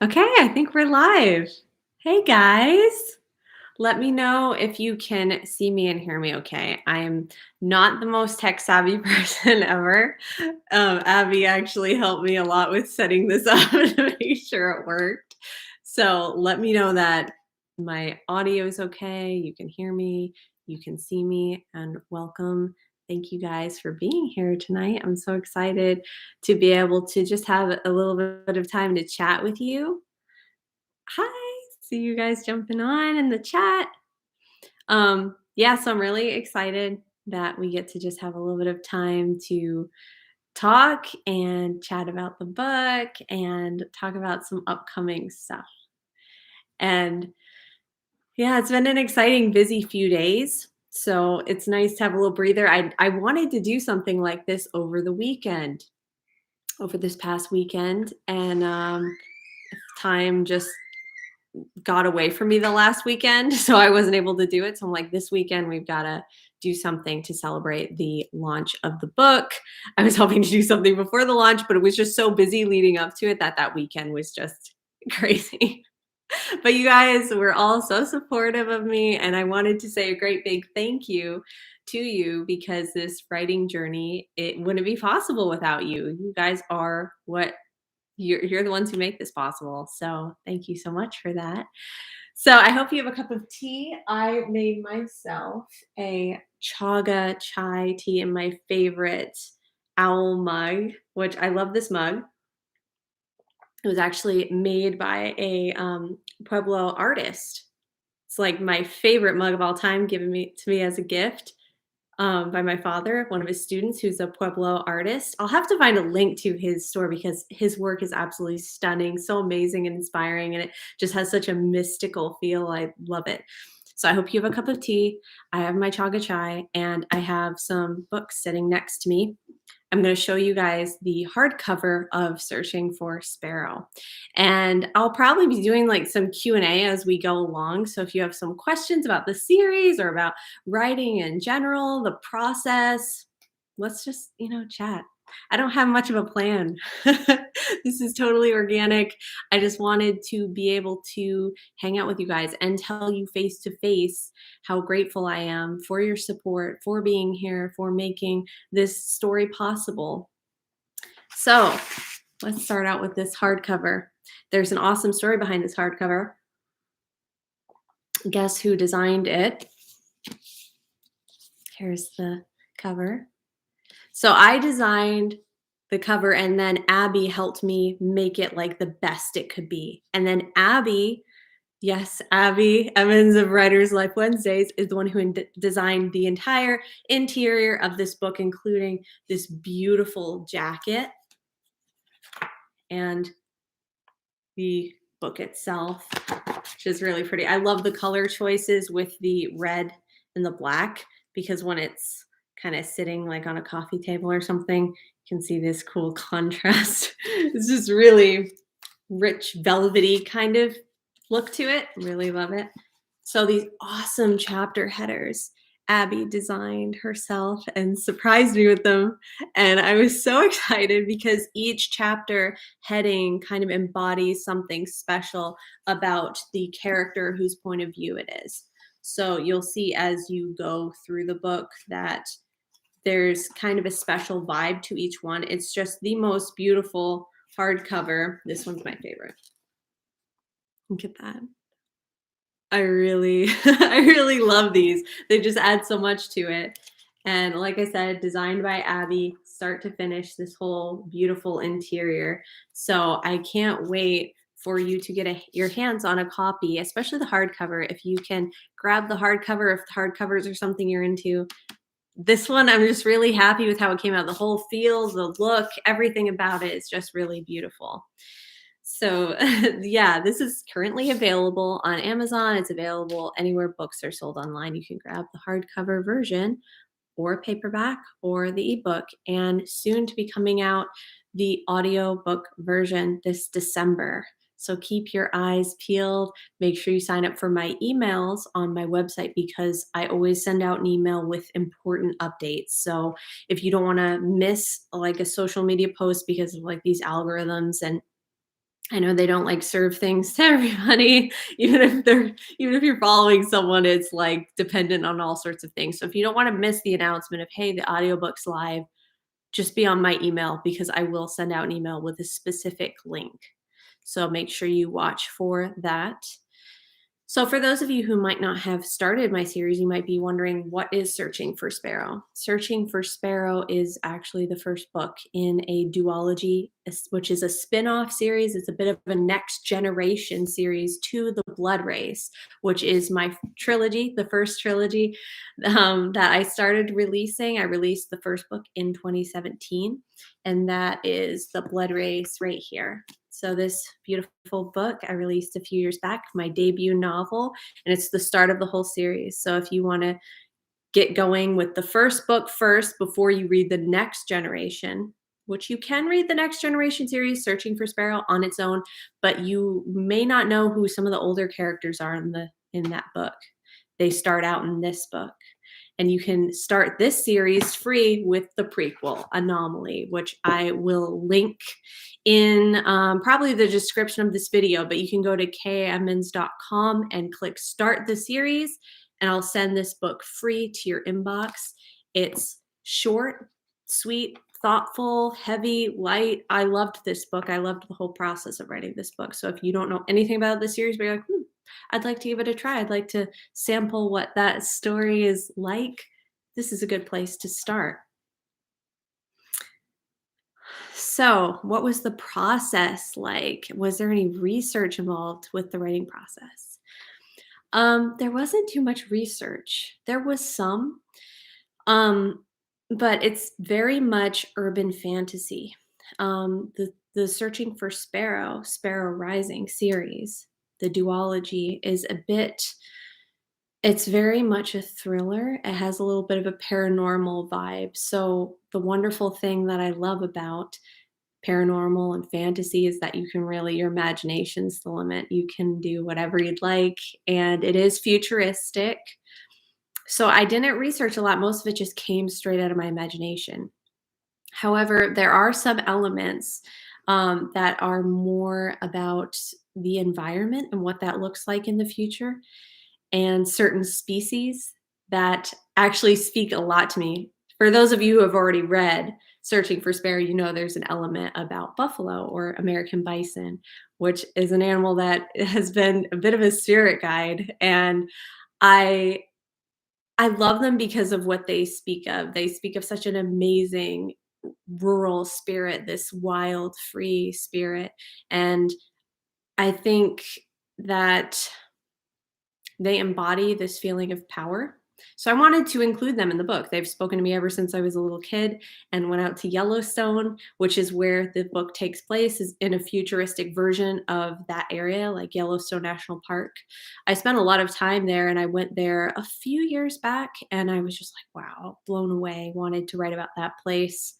Okay, I think we're live. Hey guys. Let me know if you can see me and hear me okay. I'm not the most tech savvy person ever. Abby actually helped me a lot with setting this up to make sure it worked. So let me know that my audio is okay. You can hear me, you can see me, and welcome. Thank you guys for being here tonight. I'm so excited to be able to just have a little bit of time to chat with you. Hi, see you guys jumping on in the chat. Yeah, so I'm really excited that we get to just have a little bit of time to talk and chat about the book and talk about some upcoming stuff. And yeah, it's been an exciting, busy few days. So it's nice to have a little breather. I wanted to do something like this over the weekend, over this past weekend, and time just got away from me the last weekend, so I wasn't able to do it. So I'm like, this weekend we've got to do something to celebrate the launch of the book. I was hoping to do something before the launch, but it was just so busy leading up to it that that weekend was just crazy. But you guys were all so supportive of me, and I wanted to say a great big thank you to you because this writing journey, it wouldn't be possible without you. You guys are what you're the ones who make this possible. So thank you so much for that. So I hope you have a cup of tea. I made myself a chaga chai tea in my favorite owl mug, which I love this mug. It was actually made by a Pueblo artist. It's like my favorite mug of all time, given me to me as a gift by my father, one of his students who's a Pueblo artist. I'll have to find a link to his store because his work is absolutely stunning, so amazing and inspiring, and it just has such a mystical feel. I love it. So I hope you have a cup of tea. I have my chaga chai, and I have some books sitting next to me. I'm going to show you guys the hardcover of Searching for Sparrow. And I'll probably be doing like some Q&A as we go along. So if you have some questions about the series or about writing in general, the process, let's just, chat. I don't have much of a plan. This is totally organic. I just wanted to be able to hang out with you guys and tell you face to face how grateful I am for your support, for being here, for making this story possible. So let's start out with this hardcover. There's an awesome story behind this hardcover. Guess who designed it? Here's the cover. So I designed the cover, and then Abby helped me make it like the best it could be. And then Abby, yes, Abby Emmons of Writers Life Wednesdays, is the one who designed the entire interior of this book, including this beautiful jacket and the book itself, which is really pretty. I love the color choices with the red and the black because when it's kind of sitting like on a coffee table or something, you can see this cool contrast. It's just really rich, velvety kind of look to it. Really love it. So these awesome chapter headers. Abby designed herself and surprised me with them. And I was so excited because each chapter heading kind of embodies something special about the character whose point of view it is. So you'll see as you go through the book that there's kind of a special vibe to each one. It's just the most beautiful hardcover. This one's my favorite. Look at that. I really I really love these. They just add so much to it. And like I said, designed by Abby, start to finish, this whole beautiful interior. So I can't wait for you to get your hands on a copy, especially the hardcover. If you can grab the hardcover, if the hardcovers are something you're into. This one, I'm just really happy with how it came out. The whole feel, the look, everything about it is just really beautiful. So yeah, this is currently available on Amazon. It's available anywhere books are sold online. You can grab the hardcover version or paperback or the ebook, and soon to be coming out the audiobook version this December. So keep your eyes peeled. Make sure you sign up for my emails on my website because I always send out an email with important updates. So if you don't want to miss like a social media post because of like these algorithms and I know they don't like serve things to everybody, even if you're following someone, it's like dependent on all sorts of things. So if you don't want to miss the announcement of, hey, the audiobook's live, just be on my email because I will send out an email with a specific link. So make sure you watch for that. So, for those of you who might not have started my series, you might be wondering, what is Searching for Sparrow? Searching for Sparrow is actually the first book in a duology, which is a spin off series. It's a bit of a next generation series to The Blood Race, which is my trilogy, the first trilogy that I started releasing. I released the first book in 2017, and that is The Blood Race right here. So this beautiful book I released a few years back, my debut novel, and it's the start of the whole series. So if you want to get going with the first book first before you read the next generation, which you can read the next generation series, Searching for Sparrow, on its own, but you may not know who some of the older characters are in that book. They start out in this book. And you can start this series free with the prequel, Anomaly, which I will link in probably the description of this video, but you can go to kemmons.com and click Start the Series, and I'll send this book free to your inbox. It's short, sweet, thoughtful, heavy, light. I loved this book. I loved the whole process of writing this book. So if you don't know anything about the series, but you're like, I'd like to give it a try. I'd like to sample what that story is like. This is a good place to start. So, what was the process like? Was there any research involved with the writing process? There wasn't too much research. There was some, um, but it's very much urban fantasy. The Searching for Sparrow, Sparrow Rising series, the duology is a bit. It's very much a thriller. It has a little bit of a paranormal vibe. So, the wonderful thing that I love about paranormal and fantasy is that you can really, your imagination's the limit. You can do whatever you'd like, and it is futuristic. So, I didn't research a lot. Most of it just came straight out of my imagination. However, there are some elements that are more about the environment and what that looks like in the future, and certain species that actually speak a lot to me. For those of you who have already read Searching for Sparrow, you know there's an element about buffalo or American bison, which is an animal that has been a bit of a spirit guide. And I I love them because of what they speak of. They speak of such an amazing rural spirit, this wild, free spirit. And I think that they embody this feeling of power. So I wanted to include them in the book. They've spoken to me ever since I was a little kid and went out to Yellowstone, which is where the book takes place, is in a futuristic version of that area, like Yellowstone National Park. I spent a lot of time there, and I went there a few years back, and I was just like, wow, blown away, wanted to write about that place.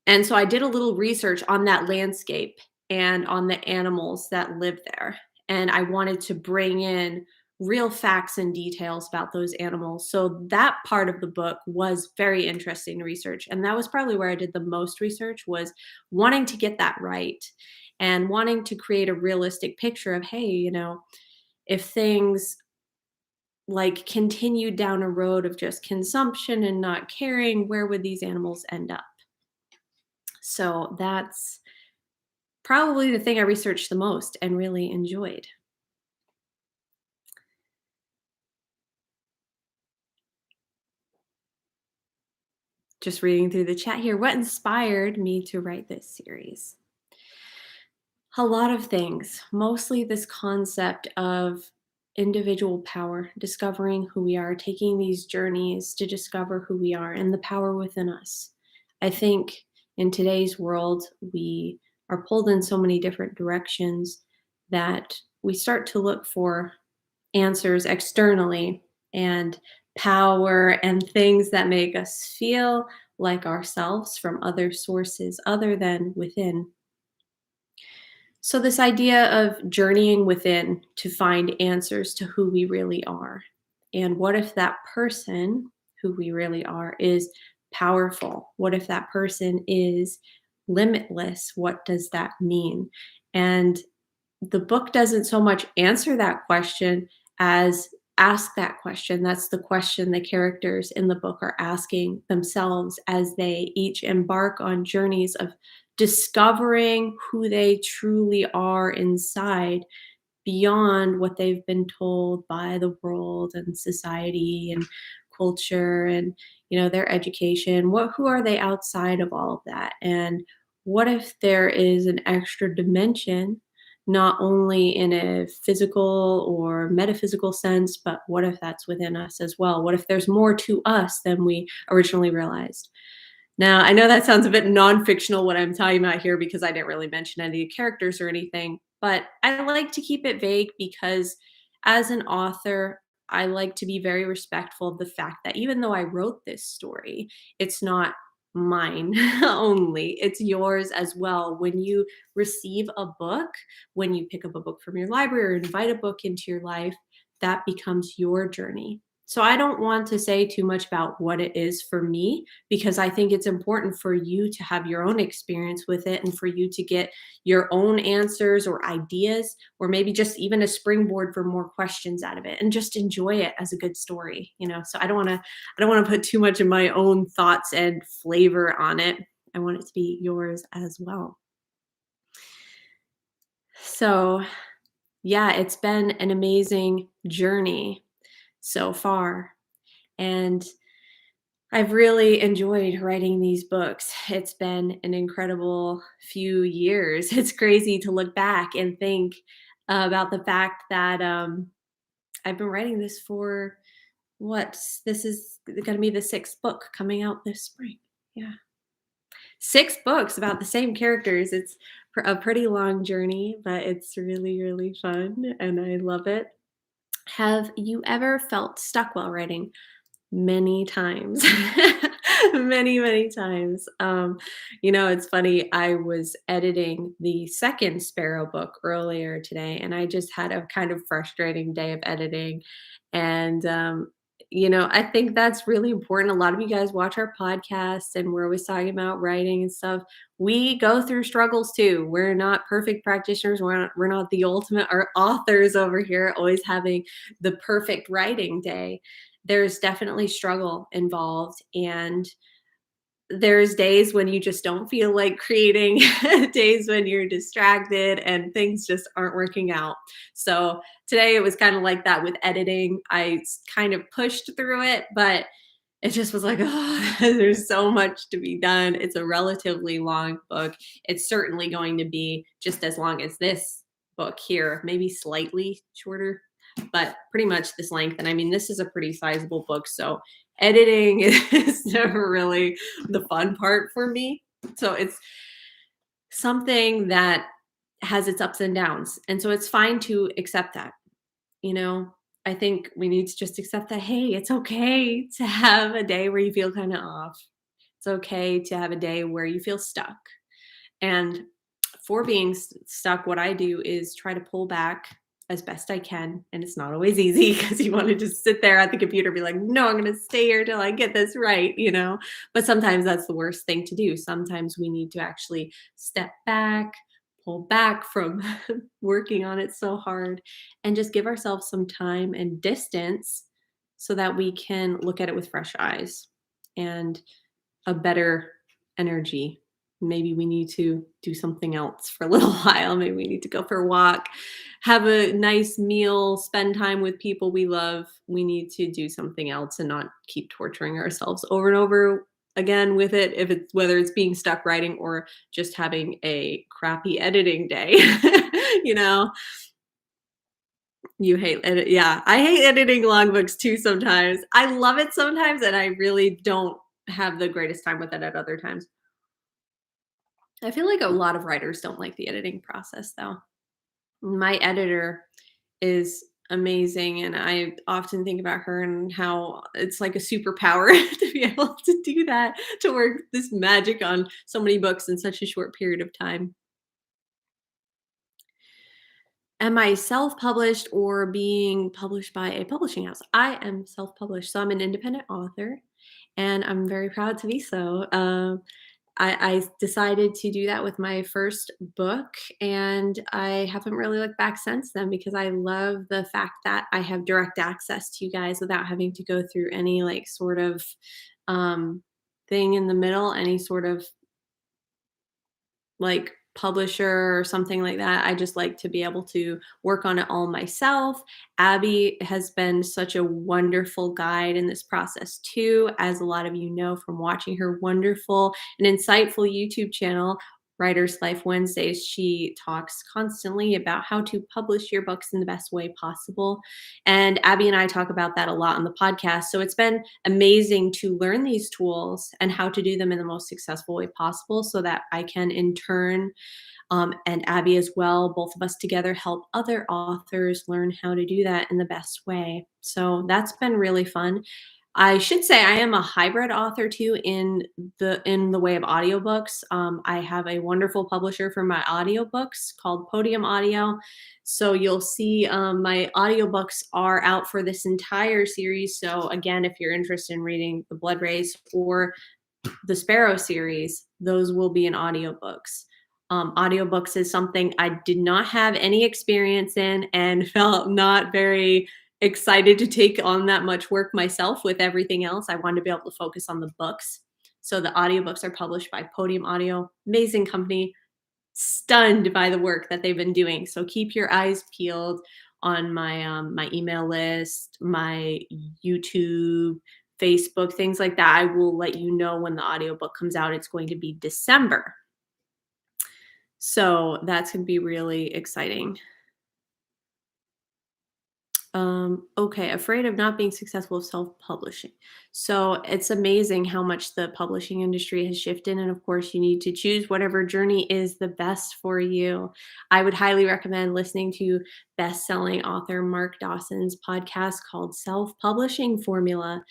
And so I did a little research on that landscape and on the animals that live there. And I wanted to bring in real facts and details about those animals. So that part of the book was very interesting to research. And that was probably where I did the most research, was wanting to get that right and wanting to create a realistic picture of, hey, if things like continued down a road of just consumption and not caring, where would these animals end up? So that's probably the thing I researched the most and really enjoyed. Just reading through the chat here, what inspired me to write this series? A lot of things, mostly this concept of individual power, discovering who we are, taking these journeys to discover who we are and the power within us. I think in today's world, we are pulled in so many different directions that we start to look for answers externally, and power and things that make us feel like ourselves from other sources other than within. So, this idea of journeying within to find answers to who we really are. And what if that person, who we really are, is powerful? What if that person is limitless? What does that mean? And the book doesn't so much answer that question as ask that question. That's the question the characters in the book are asking themselves as they each embark on journeys of discovering who they truly are inside beyond what they've been told by the world and society and culture and their education. Who are they outside of all of that? And what if there is an extra dimension, not only in a physical or metaphysical sense, but what if that's within us as well? What if there's more to us than we originally realized? Now, I know that sounds a bit non-fictional what I'm talking about here because I didn't really mention any characters or anything, but I like to keep it vague because as an author, I like to be very respectful of the fact that even though I wrote this story, it's not mine only, it's yours as well. When you receive a book, when you pick up a book from your library or invite a book into your life, that becomes your journey. So I don't want to say too much about what it is for me because I think it's important for you to have your own experience with it and for you to get your own answers or ideas or maybe just even a springboard for more questions out of it and just enjoy it as a good story. So I don't want to put too much of my own thoughts and flavor on it. I want it to be yours as well. So, yeah, it's been an amazing journey so far. And I've really enjoyed writing these books. It's been an incredible few years. It's crazy to look back and think about the fact that I've been writing this for this is going to be the sixth book coming out this spring. Yeah. Six books about the same characters. It's a pretty long journey, but it's really, really fun and I love it. Have you ever felt stuck while writing? Many times. Many, many times. It's funny, I was editing the second Sparrow book earlier today, and I just had a kind of frustrating day of editing. And, I think that's really important. A lot of you guys watch our podcast, and we're always talking about writing and stuff. We go through struggles too. We're not perfect practitioners. We're not the ultimate authors over here, always having the perfect writing day. There's definitely struggle involved, and there's days when you just don't feel like creating, days when you're distracted and things just aren't working out. So today it was kind of like that with editing. Kind of pushed through it, but it just was like, oh, there's so much to be done. It's a relatively long book. It's certainly going to be just as long as this book here, maybe slightly shorter, but pretty much this length. And I mean, this is a pretty sizable book. So editing is never really the fun part for me. So it's something that has its ups and downs. And so it's fine to accept that. You know, I think we need to just accept that, hey, it's okay to have a day where you feel kind of off. It's okay to have a day where you feel stuck. And for being stuck, what I do is try to pull back as best I can. And it's not always easy because you want to just sit there at the computer and be like, no, I'm going to stay here till I get this right. But sometimes that's the worst thing to do. Sometimes we need to actually step back, pull back from working on it so hard, and just give ourselves some time and distance so that we can look at it with fresh eyes and a better energy. Maybe we need to do something else for a little while. Maybe we need to go for a walk, have a nice meal, spend time with people we love. We need to do something else and not keep torturing ourselves over and over again with it, if it's whether it's being stuck writing or just having a crappy editing day. you know you hate edit. Yeah, I hate editing long books too sometimes. I love it sometimes and I really don't have the greatest time with it at other times. I feel like a lot of writers don't like the editing process though. My editor is amazing, and I often think about her and how it's like a superpower to be able to do that, to work this magic on so many books in such a short period of time. Am I self-published or being published by a publishing house? I am self-published, so I'm an independent author, and I'm very proud to be so. I decided to do that with my first book, and I haven't really looked back since then because I love the fact that I have direct access to you guys without having to go through any like sort of um, thing in the middle, any sort of like publisher or something like that. I just like to be able to work on it all myself. Abby has been such a wonderful guide in this process too, as a lot of you know from watching her wonderful and insightful YouTube channel. Writer's Life Wednesdays, she talks constantly about how to publish your books in the best way possible. And Abby and I talk about that a lot on the podcast. So it's been amazing to learn these tools and how to do them in the most successful way possible so that I can, in turn, and Abby as well, both of us together help other authors learn how to do that in the best way. So that's been really fun. I should say I am a hybrid author too in the way of audiobooks. I have a wonderful publisher for my audiobooks called Podium Audio. So you'll see my audiobooks are out for this entire series. So again, if you're interested in reading The Blood Race or the Sparrow series, those will be in audiobooks. Audiobooks is something I did not have any experience in and felt not very excited to take on that much work myself with everything else. I wanted to be able to focus on the books. So the audiobooks are published by Podium Audio, amazing company. Stunned by the work that they've been doing. So keep your eyes peeled on my email list, my YouTube, Facebook, things like that. I will let you know when the audiobook comes out. It's going to be December. So that's going to be really exciting. Okay, afraid of not being successful with self-publishing. So it's amazing how much the publishing industry has shifted. And of course, you need to choose whatever journey is the best for you. I would highly recommend listening to best-selling author Mark Dawson's podcast called Self-Publishing Formula.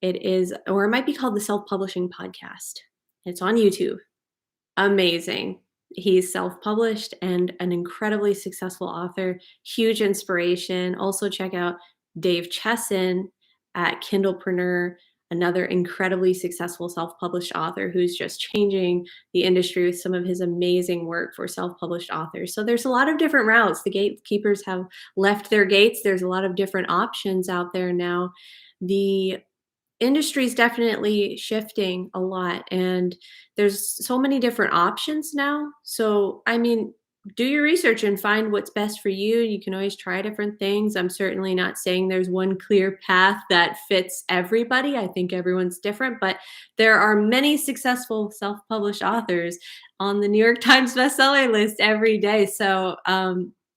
It is, or it might be called the Self-Publishing Podcast. It's on YouTube. Amazing. He's self-published and an incredibly successful author, huge inspiration. Also check out Dave Chesson at Kindlepreneur, another incredibly successful self-published author who's just changing the industry with some of his amazing work for self-published authors. So there's a lot of different routes. The gatekeepers have left their gates. There's a lot of different options out there now. The industry is definitely shifting a lot, and there's so many different options now. So I mean, do your research and find what's best for you. You can always try different things. I'm certainly not saying there's one clear path that fits everybody. I think everyone's different, but there are many successful self-published authors on the New York Times bestseller list every day. So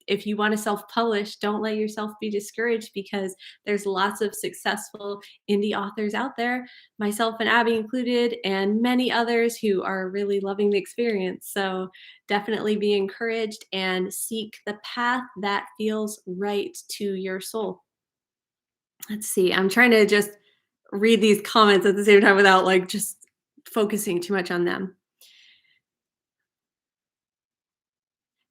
if you want to self-publish, don't let yourself be discouraged because there's lots of successful indie authors out there, myself and Abby included, and many others who are really loving the experience. So definitely be encouraged and seek the path that feels right to your soul. Let's see. I'm trying to just read these comments at the same time without like just focusing too much on them.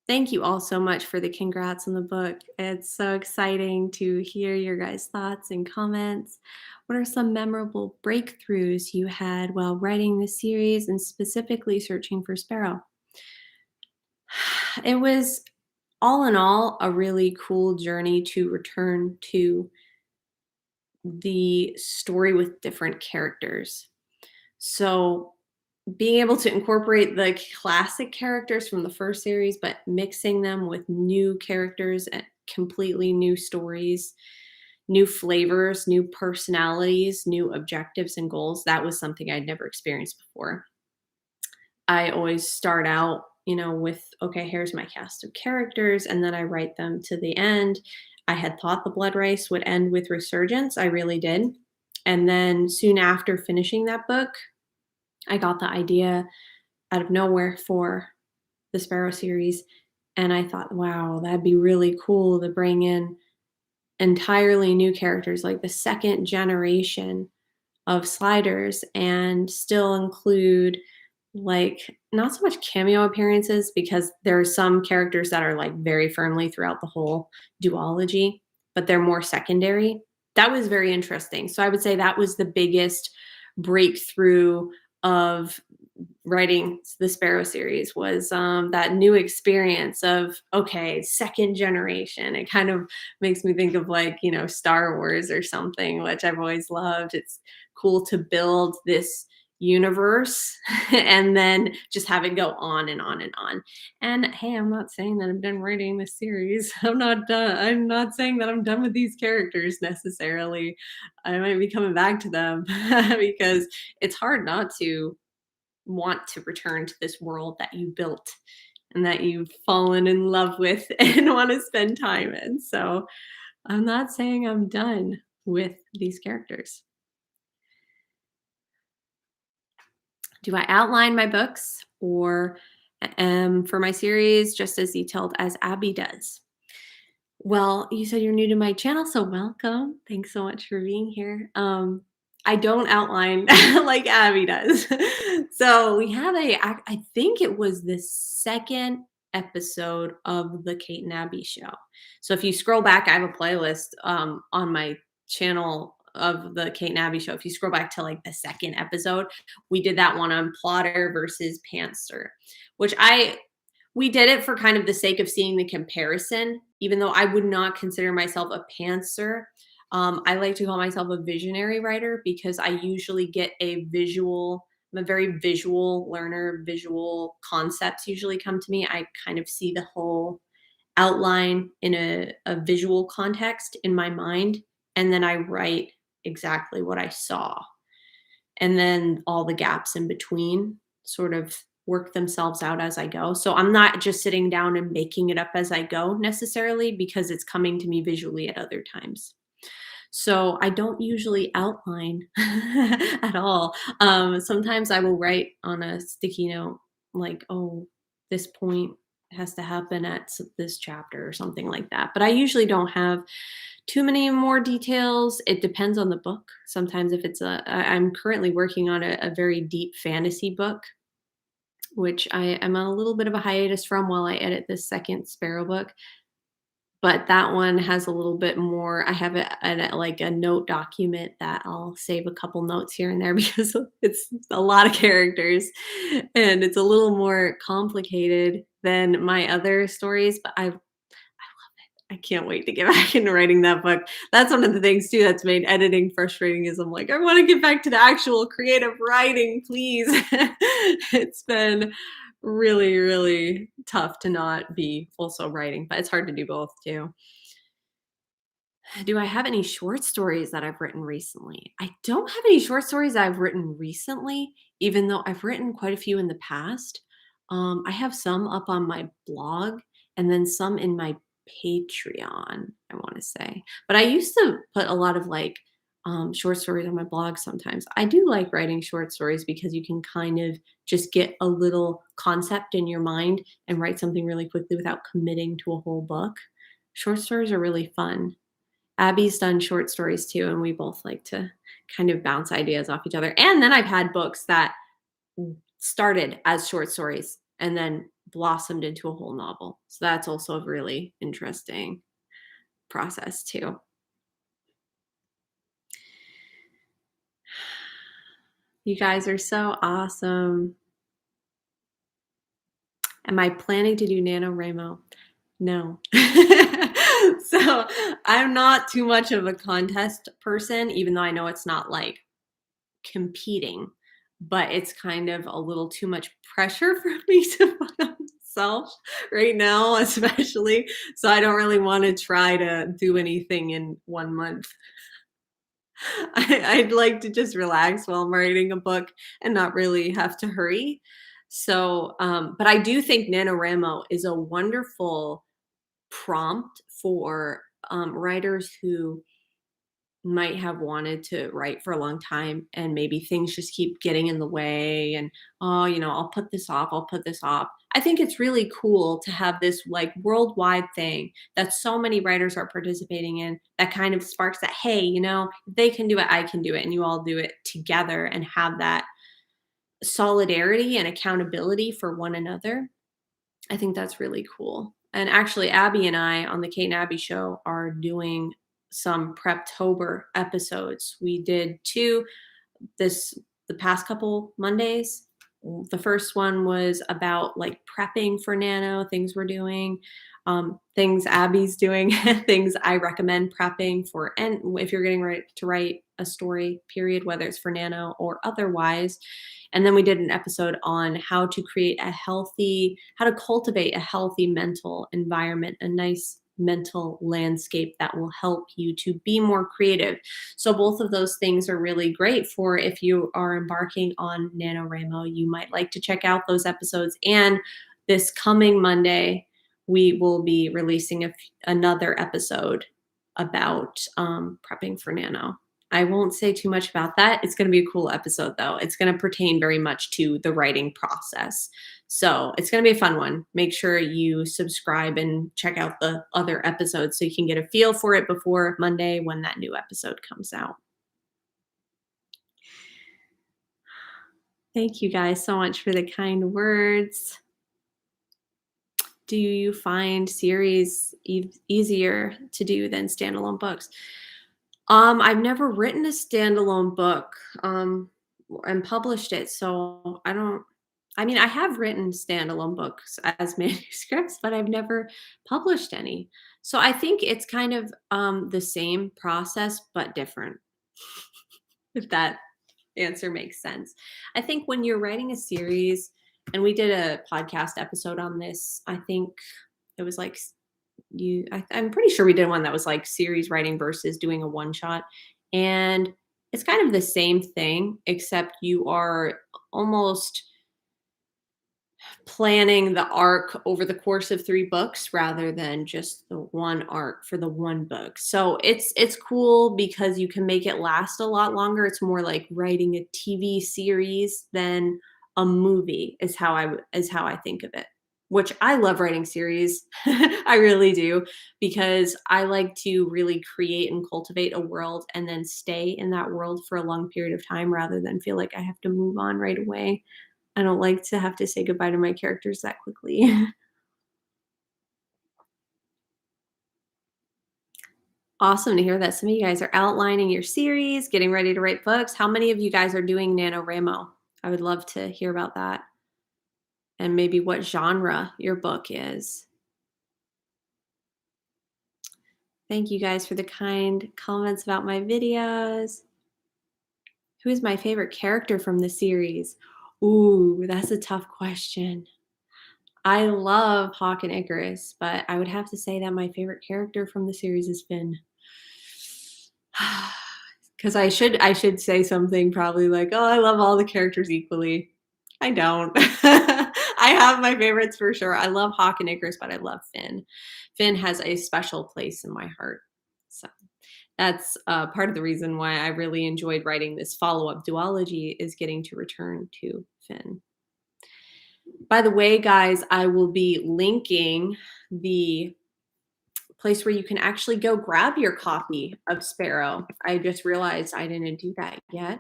Thank you all so much for the congrats on the book. It's so exciting to hear your guys' thoughts and comments. What are some memorable breakthroughs you had while writing this series and specifically searching for Sparrow? It was all in all a really cool journey to return to the story with different characters. So being able to incorporate the classic characters from the first series, but mixing them with new characters and completely new stories, new flavors, new personalities, new objectives and goals. That was something I'd never experienced before. I always start out, with, okay, here's my cast of characters, and then I write them to the end. I had thought the Blood Race would end with Resurgence. I really did. And then soon after finishing that book, I got the idea out of nowhere for the Sparrow series. And I thought, wow, that'd be really cool to bring in entirely new characters, like the second generation of Sliders, and still include like not so much cameo appearances because there are some characters that are like very firmly throughout the whole duology, but they're more secondary. That was very interesting. So I would say that was the biggest breakthrough of writing the Sparrow series was that new experience of, okay, second generation. It kind of makes me think of like, Star Wars or something, which I've always loved. It's cool to build this universe and then just have it go on and on and on. And hey, I'm not saying that I'm done writing this series. I'm not done. I'm not saying that I'm done with these characters necessarily. I might be coming back to them because it's hard not to want to return to this world that you built and that you've fallen in love with and want to spend time in. So I'm not saying I'm done with these characters. Do I outline my books or for my series just as detailed as Abby does? Well, you said you're new to my channel, so welcome. Thanks so much for being here. I don't outline like Abby does. So we have I think it was the second episode of the Kate and Abby show. So if you scroll back, I have a playlist on my channel of the Kate and Abby show. If you scroll back to like the second episode, we did that one on Plotter versus Pantser, which we did it for kind of the sake of seeing the comparison, even though I would not consider myself a pantser. I like to call myself a visionary writer because I usually get I'm a very visual learner. Visual concepts usually come to me. I kind of see the whole outline in a visual context in my mind, and then I write exactly what I saw. And then all the gaps in between sort of work themselves out as I go. So I'm not just sitting down and making it up as I go necessarily because it's coming to me visually at other times. So I don't usually outline at all. Sometimes I will write on a sticky note like, oh, this point has to happen at this chapter or something like that. But I usually don't have too many more details. It depends on the book. Sometimes if I'm currently working on a very deep fantasy book, which I am on a little bit of a hiatus from while I edit this second Sparrow book. But that one has a little bit more. I have like a note document that I'll save a couple notes here and there because it's a lot of characters and it's a little more complicated than my other stories. But I can't wait to get back into writing that book. That's one of the things too that's made editing frustrating is I'm like, I want to get back to the actual creative writing, please. It's been really, really tough to not be also writing, but it's hard to do both too. Do I have any short stories that I've written recently? I don't have any short stories that I've written recently, even though I've written quite a few in the past. I have some up on my blog and then some in my Patreon, I want to say. But I used to put a lot of like short stories on my blog sometimes. I do like writing short stories because you can kind of just get a little concept in your mind and write something really quickly without committing to a whole book. Short stories are really fun. Abby's done short stories too, and we both like to kind of bounce ideas off each other. And then I've had books that started as short stories and then blossomed into a whole novel. So that's also a really interesting process too. You guys are so awesome. Am I planning to do Nanowrimo? No. So I'm not too much of a contest person, even though I know it's not like competing, but it's kind of a little too much pressure for me to put on myself right now, especially. So I don't really want to try to do anything in 1 month. I'd like to just relax while I'm writing a book and not really have to hurry. So, but I do think NaNoWriMo is a wonderful prompt for writers who might have wanted to write for a long time and maybe things just keep getting in the way and oh I'll put this off, I'll put this off. I think it's really cool to have this like worldwide thing that so many writers are participating in that kind of sparks that, hey, if they can do it, I can do it, and you all do it together and have that solidarity and accountability for one another. I think that's really cool. And actually, Abby and I on the Kate and Abby show are doing some Preptober episodes. We did two the past couple Mondays. The first one was about like prepping for nano, things we're doing, things Abby's doing, things I recommend prepping for, and if you're getting ready to write a story, period, whether it's for nano or otherwise. And then we did an episode on how to create a healthy, how to cultivate a healthy mental environment, a nice mental landscape that will help you to be more creative. So both of those things are really great for if you are embarking on Nanowrimo. You might like to check out those episodes. And this coming Monday, we will be releasing another episode about prepping for Nano. I won't say too much about that. It's going to be a cool episode, though. It's going to pertain very much to the writing process. So it's going to be a fun one. Make sure you subscribe and check out the other episodes so you can get a feel for it before Monday when that new episode comes out. Thank you guys so much for the kind words. Do you find series easier to do than standalone books? I've never written a standalone book and published it, so I mean, I have written standalone books as manuscripts, but I've never published any. So I think it's kind of the same process, but different, if that answer makes sense. I think when you're writing a series, and we did a podcast episode on this, I think it was like I'm pretty sure we did one that was like series writing versus doing a one shot. And it's kind of the same thing, except you are almost planning the arc over the course of 3 books rather than just the one arc for the one book. So it's cool because you can make it last a lot longer. It's more like writing a TV series than a movie is how I think of it. Which I love writing series. I really do, because I like to really create and cultivate a world and then stay in that world for a long period of time rather than feel like I have to move on right away. I don't like to have to say goodbye to my characters that quickly. Awesome to hear that some of you guys are outlining your series, getting ready to write books. How many of you guys are doing NaNoWriMo? I would love to hear about that and maybe what genre your book is. Thank you guys for the kind comments about my videos. Who is my favorite character from the series? Ooh, that's a tough question. I love Hawk and Icarus, but I would have to say that my favorite character from the series is Finn. Because I should say something probably like, oh, I love all the characters equally. I don't. I have my favorites for sure. I love Hawk and Icarus, but I love Finn. Finn has a special place in my heart. So that's part of the reason why I really enjoyed writing this follow-up duology is getting to return to Finn. By the way, guys, I will be linking the place where you can actually go grab your copy of Sparrow. I just realized I didn't do that yet.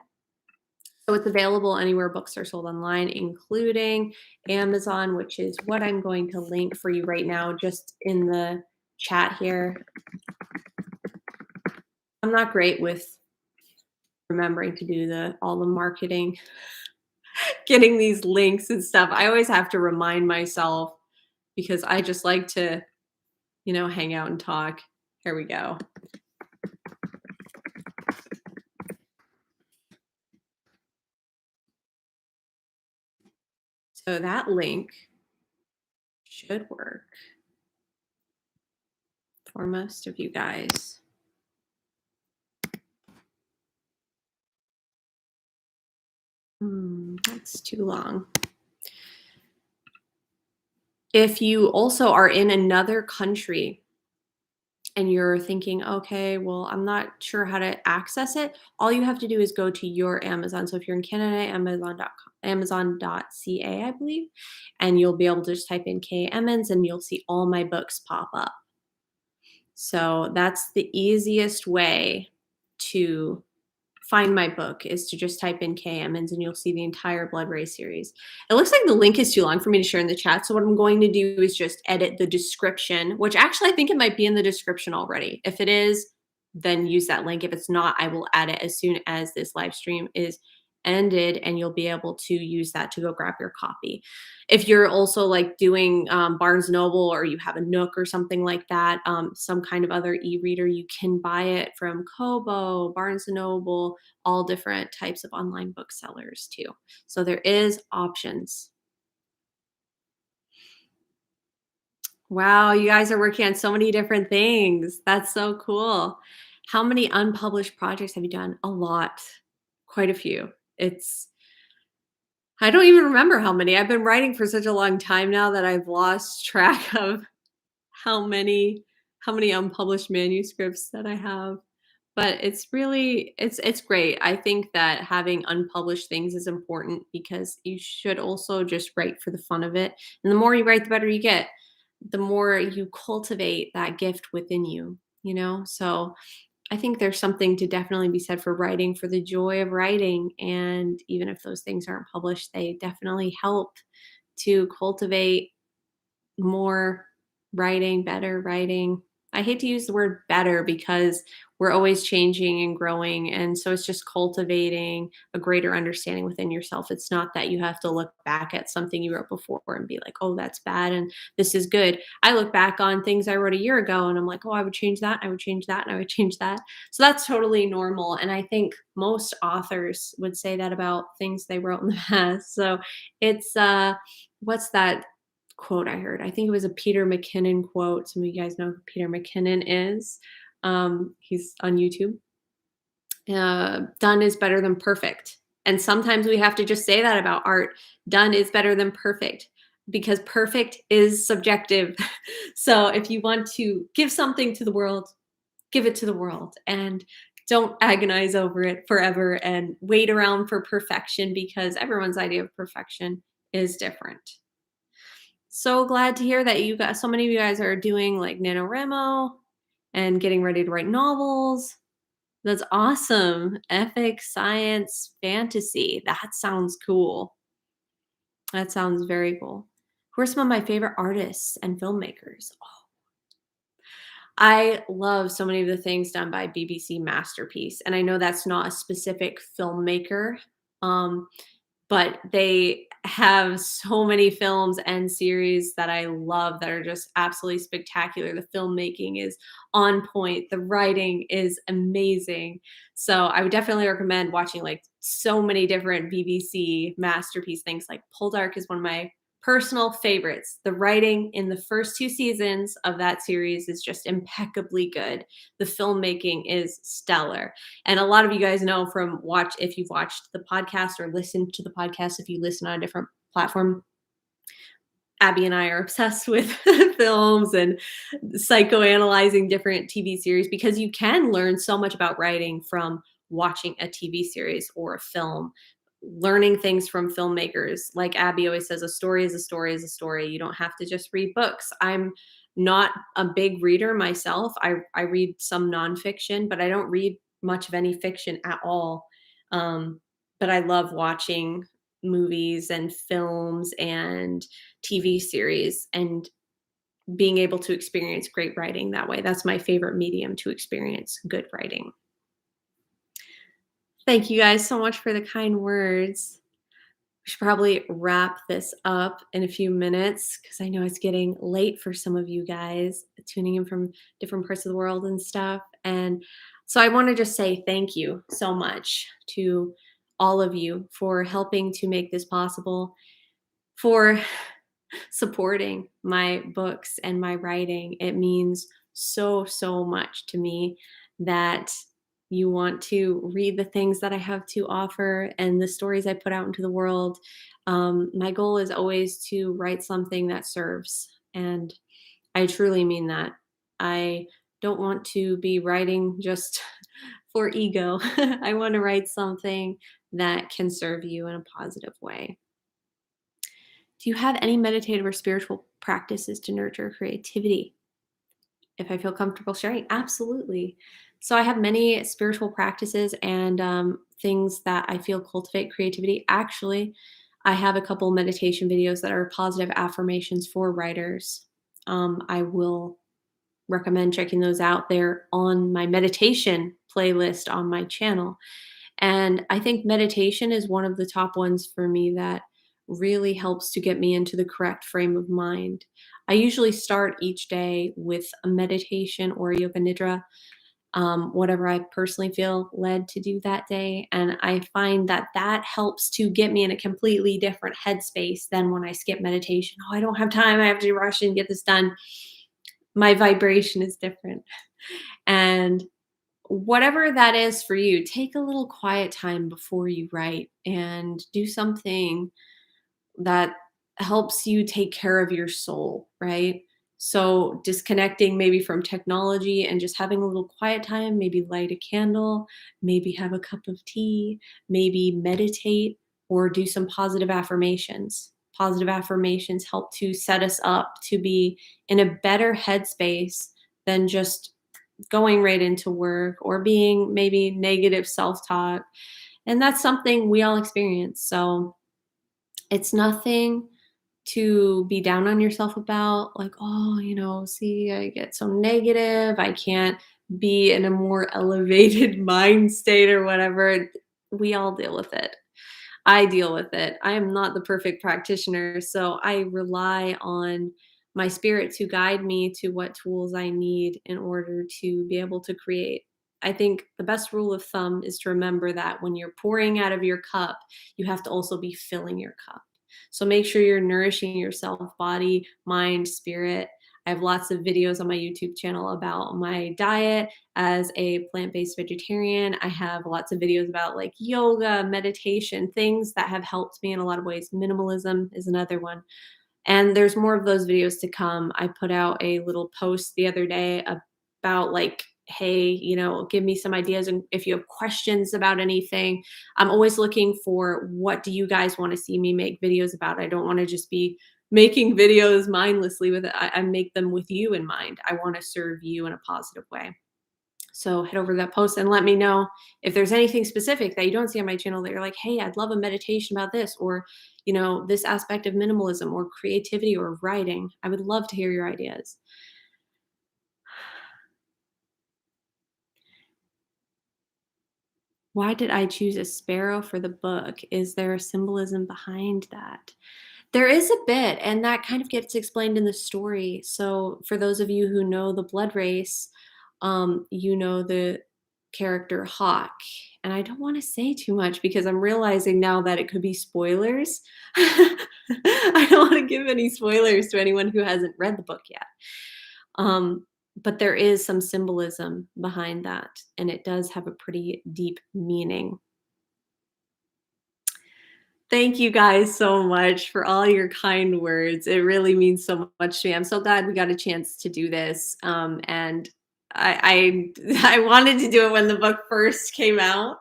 So it's available anywhere books are sold online, including Amazon, which is what I'm going to link for you right now, just in the chat here. I'm not great with remembering to do all the marketing, getting these links and stuff. I always have to remind myself because I just like to, hang out and talk. Here we go. So that link should work for most of you guys. That's too long. If you also are in another country and you're thinking, okay, well, I'm not sure how to access it, all you have to do is go to your Amazon. So if you're in Canada, Amazon.ca, I believe, and you'll be able to just type in K Emmons and you'll see all my books pop up. So that's the easiest way to find my book is to just type in K Emmons and you'll see the entire Blood Race series. It looks like the link is too long for me to share in the chat. So what I'm going to do is just edit the description, which actually I think it might be in the description already. If it is, then use that link. If it's not, I will add it as soon as this live stream is ended, and you'll be able to use that to go grab your copy. If you're also like doing Barnes Noble, or you have a Nook or something like that, some kind of other e-reader, you can buy it from Kobo, Barnes Noble, all different types of online booksellers too. So there is options. Wow, you guys are working on so many different things. That's so cool. How many unpublished projects have you done? A lot. Quite a few. It's I don't even remember how many. I've been writing for such a long time now that I've lost track of how many how many unpublished manuscripts that I have. But it's really it's great. I think that having unpublished things is important because you should also just write for the fun of it. And the more you write, the better you get. The more you cultivate that gift within you, you know? So I think there's something to definitely be said for writing for the joy of writing. And even if those things aren't published, they definitely help to cultivate more writing, better writing. I hate to use the word better because we're always changing and growing. And so it's just cultivating a greater understanding within yourself. It's not that you have to look back at something you wrote before and be like, oh, that's bad and this is good. I look back on things I wrote a year ago and I'm like, oh, I would change that. I would change that. And I would change that. So that's totally normal. And I think most authors would say that about things they wrote in the past. So it's, what's that quote I heard? I think it was a Peter McKinnon quote. Some of you guys know who Peter McKinnon is. He's on YouTube. Done is better than perfect. And sometimes we have to just say that about art. Done is better than perfect because perfect is subjective. So if you want to give something to the world, give it to the world and don't agonize over it forever and wait around for perfection because everyone's idea of perfection is different. So glad to hear that you got so many of you guys are doing like Nanowrimo and getting ready to write novels. That's awesome. Epic science fantasy. That sounds cool. That sounds very cool. Who are some of my favorite artists and filmmakers? Oh, I love so many of the things done by BBC Masterpiece. And I know that's not a specific filmmaker. Um, but they have so many films and series that I love that are just absolutely spectacular. The filmmaking is on point. The writing is amazing. So I would definitely recommend watching like so many different BBC masterpiece things. Like Poldark is one of my personal favorites. The writing in the first two seasons of that series is just impeccably good. The filmmaking is stellar. And a lot of you guys know from watch if you've watched the podcast or listened to the podcast, if you listen on a different platform, Abby and I are obsessed with films and psychoanalyzing different TV series because you can learn so much about writing from watching a TV series or a film, learning things from filmmakers. Like Abby always says, a story is a story is a story. You don't have to just read books. I'm not a big reader myself. I read some nonfiction, but I don't read much of any fiction at all. But I love watching movies and films and TV series and being able to experience great writing that way. That's my favorite medium to experience good writing. Thank you guys so much for the kind words. We should probably wrap this up in a few minutes because I know it's getting late for some of you guys tuning in from different parts of the world and stuff. And so I want to just say thank you so much to all of you for helping to make this possible, for supporting my books and my writing. It means so, so much to me that you want to read the things that I have to offer and the stories I put out into the world. My goal is always to write something that serves. And I truly mean that. I don't want to be writing just for ego. I want to write something that can serve you in a positive way. Do you have any meditative or spiritual practices to nurture creativity? If I feel comfortable sharing, absolutely. So I have many spiritual practices and things that I feel cultivate creativity. Actually, I have a couple meditation videos that are positive affirmations for writers. I will recommend checking those out. They're on my meditation playlist on my channel. And I think meditation is one of the top ones for me that really helps to get me into the correct frame of mind. I usually start each day with a meditation or a yoga nidra, whatever I personally feel led to do that day. And I find that that helps to get me in a completely different headspace than when I skip meditation. Oh, I don't have time. I have to rush and get this done. My vibration is different. And whatever that is for you, take a little quiet time before you write and do something that helps you take care of your soul, right? So, disconnecting maybe from technology and just having a little quiet time, maybe light a candle, maybe have a cup of tea, maybe meditate or do some positive affirmations. Positive affirmations help to set us up to be in a better headspace than just going right into work or being maybe negative self talk. And that's something we all experience. So, it's nothing to be down on yourself about, like, "Oh, see, I get so negative. I can't be in a more elevated mind state or whatever." We all deal with it. I deal with it. I am not the perfect practitioner, so I rely on my spirit to guide me to what tools I need in order to be able to create. I think the best rule of thumb is to remember that when you're pouring out of your cup, you have to also be filling your cup. So make sure you're nourishing yourself, body, mind, spirit. I have lots of videos on my YouTube channel about my diet as a plant-based vegetarian. I have lots of videos about like yoga, meditation, things that have helped me in a lot of ways. Minimalism is another one. And there's more of those videos to come. I put out a little post the other day about like, hey, give me some ideas. And if you have questions about anything, I'm always looking for what do you guys want to see me make videos about? I don't want to just be making videos mindlessly with it. I make them with you in mind. I want to serve you in a positive way. So head over to that post and let me know if there's anything specific that you don't see on my channel that you're like, hey, I'd love a meditation about this, or, this aspect of minimalism or creativity or writing. I would love to hear your ideas. Why did I choose a sparrow for the book? Is there a symbolism behind that? There is a bit, and that kind of gets explained in the story. So, for those of you who know the blood race, you know the character Hawk. And I don't want to say too much because I'm realizing now that it could be spoilers. I don't want to give any spoilers to anyone who hasn't read the book yet. But there is some symbolism behind that, and it does have a pretty deep meaning. Thank you guys so much for all your kind words. It really means so much to me. I'm so glad we got a chance to do this. And I wanted to do it when the book first came out,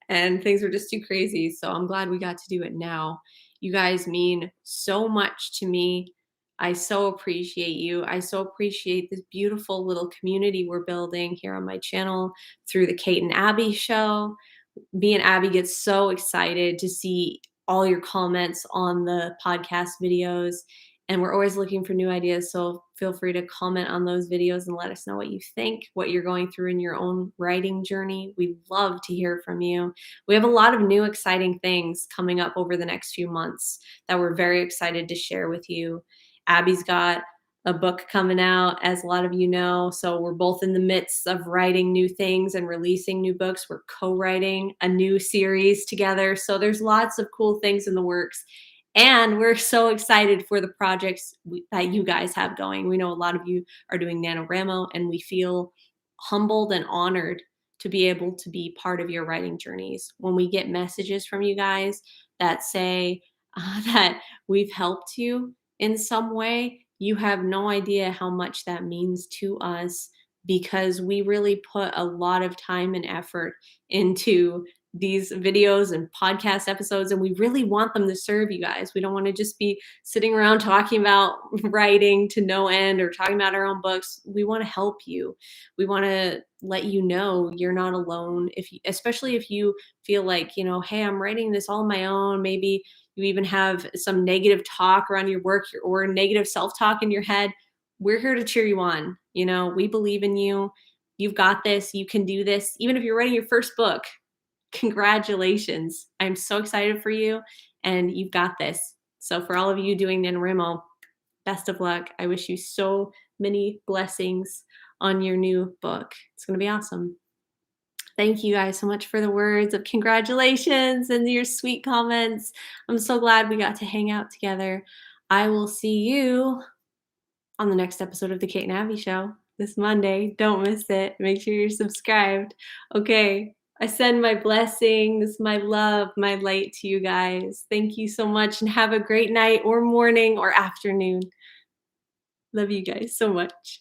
and things were just too crazy. So I'm glad we got to do it now. You guys mean so much to me. I so appreciate you. I so appreciate this beautiful little community we're building here on my channel through the Kate and Abby show. Me and Abby get so excited to see all your comments on the podcast videos. And we're always looking for new ideas. So feel free to comment on those videos and let us know what you think, what you're going through in your own writing journey. We'd love to hear from you. We have a lot of new exciting things coming up over the next few months that we're very excited to share with you. Abby's got a book coming out, as a lot of you know. So we're both in the midst of writing new things and releasing new books. We're co-writing a new series together. So there's lots of cool things in the works. And we're so excited for the projects that you guys have going. We know a lot of you are doing Nanowrimo, and we feel humbled and honored to be able to be part of your writing journeys. When we get messages from you guys that say that we've helped you in some way, you have no idea how much that means to us because we really put a lot of time and effort into these videos and podcast episodes, and we really want them to serve you guys. We don't want to just be sitting around talking about writing to no end or talking about our own books. We want to help you. We want to let you know you're not alone. Especially if you feel like, hey, I'm writing this all on my own. Maybe you even have some negative talk around your work or negative self-talk in your head. We're here to cheer you on. We believe in you. You've got this. You can do this. Even if you're writing your first book, Congratulations. I'm so excited for you, and you've got this. So for all of you doing Nanowrimo, best of luck. I wish you so many blessings on your new book. It's going to be awesome. Thank you guys so much for the words of congratulations and your sweet comments. I'm so glad we got to hang out together. I will see you on the next episode of The Kate and Abby Show this Monday. Don't miss it. Make sure you're subscribed. Okay, I send my blessings, my love, my light to you guys. Thank you so much, and have a great night or morning or afternoon. Love you guys so much.